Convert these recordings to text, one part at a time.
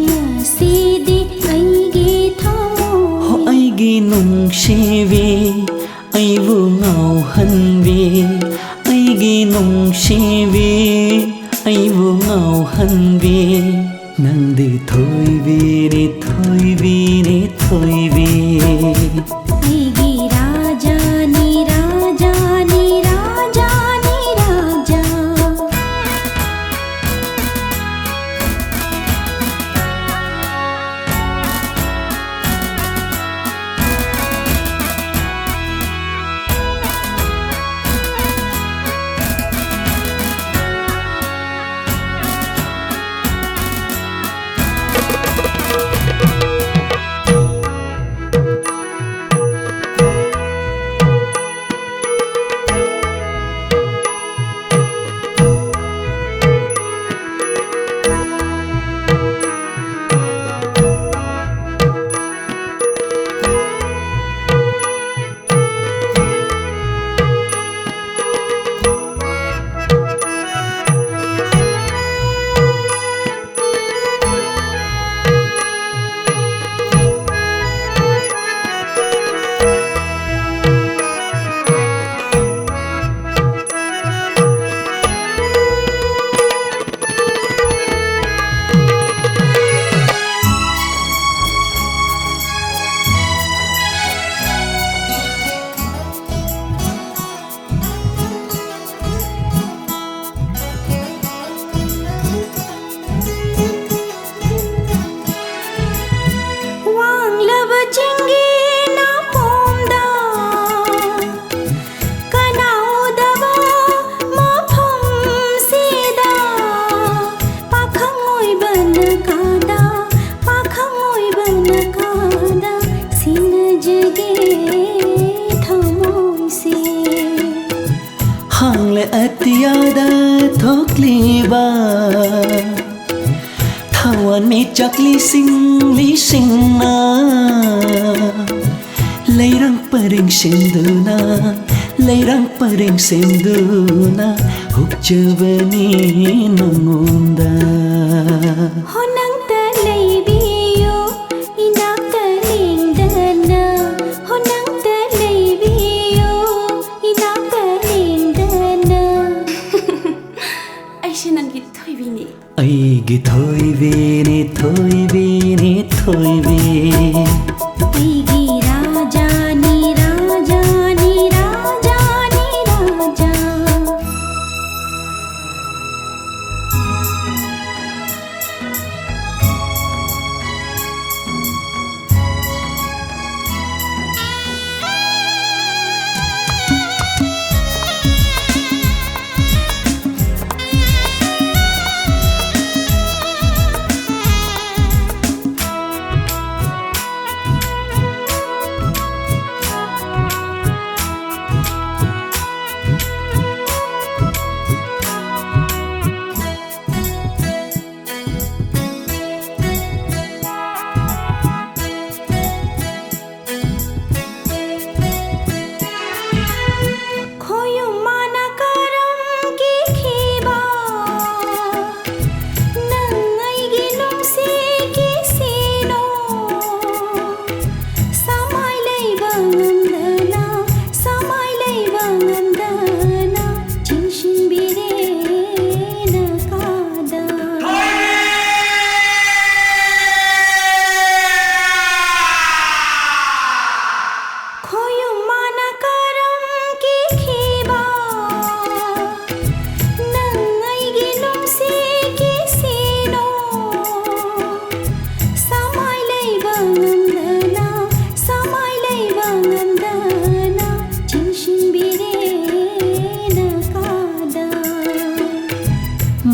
ꯉꯁꯤꯗꯤ ꯑꯩꯒꯤ ꯊꯃꯣꯏ ꯑꯩꯒꯤ ꯅꯨꯡꯁꯤꯕꯤ ꯑꯩꯕꯨ ꯉꯥꯎꯍꯟꯕꯤ ꯑꯩꯒꯤ ꯅꯨꯡꯁꯤꯕꯤ ꯑꯩꯕꯨ ꯉꯥꯎꯍꯟꯕꯤ ꯅꯪꯗꯤ ꯊꯣꯏꯕꯤꯅꯤ ꯊꯣꯏꯕꯤꯅꯤ ꯊꯣꯏꯕꯤ ꯑꯩꯒꯤ ꯔꯥꯖꯥꯅꯤ ꯔꯥꯖꯥꯅꯤ ꯔꯥꯖꯥꯅꯤ ꯔꯥꯖꯥ अतियादा थोकलीबा थावन में चकली सिंगली सिंगना लेरंग परिंग सिंधुना लेरंग परिंग सिंधुना हुक्जवनी नंगुंदा ꯑꯩꯒꯤ ꯊꯣꯏꯕꯤꯅꯤ ꯊꯣꯏꯕꯤꯅꯤ ꯊꯣꯏꯕꯤ ꯑꯩꯒꯤ ꯔꯥꯖꯥꯅꯤ ꯔꯥꯖꯥꯅꯤ ꯔꯥꯖꯥꯅꯤ Raja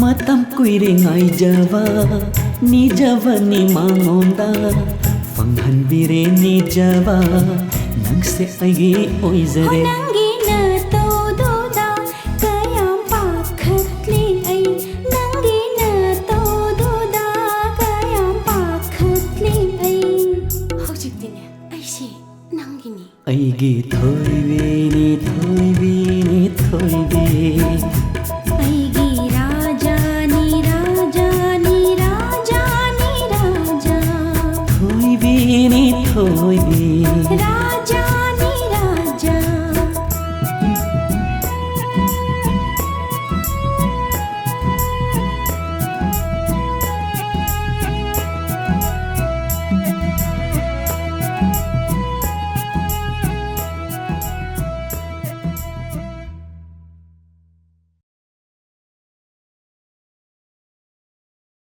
matam kuiring ai java ni java ni mangonda fanghan bire ni java nang se agi oizare nangi na to do da kayam pakhatli ai nangi na to do da kayam pakhatli ai hojik din ai si nangi ni aigi thoibini thoibini thoibi aigi raja ni raja ni raja thôi